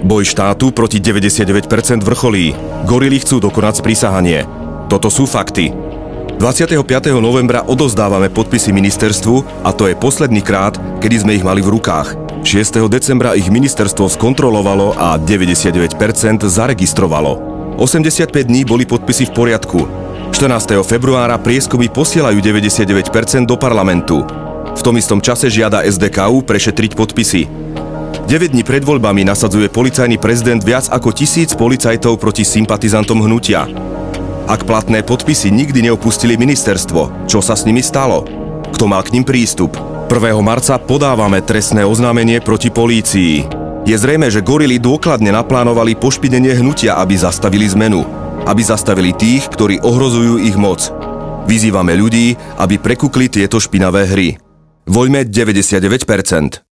Boj štátu proti 99% vrcholí. Gorily chcú dokonať sprísahanie. Toto sú fakty. 25. novembra odovzdávame podpisy ministerstvu a to je posledný krát, kedy sme ich mali v rukách. 6. decembra ich ministerstvo skontrolovalo a 99% zaregistrovalo. 85 dní boli podpisy v poriadku. 14. februára prieskumy posielajú 99% do parlamentu. V tom istom čase žiada SDKU prešetriť podpisy. 9 dní pred voľbami nasadzuje policajný prezident viac ako 1000 policajtov proti sympatizantom hnutia. Ak platné podpisy nikdy neopustili ministerstvo, čo sa s nimi stalo? Kto mal k nim prístup? 1. marca podávame trestné oznámenie proti polícii. Je zrejmé, že gorily dôkladne naplánovali pošpinenie hnutia, aby zastavili zmenu. Aby zastavili tých, ktorí ohrozujú ich moc. Vyzývame ľudí, aby prekukli tieto špinavé hry. Voľme 99%.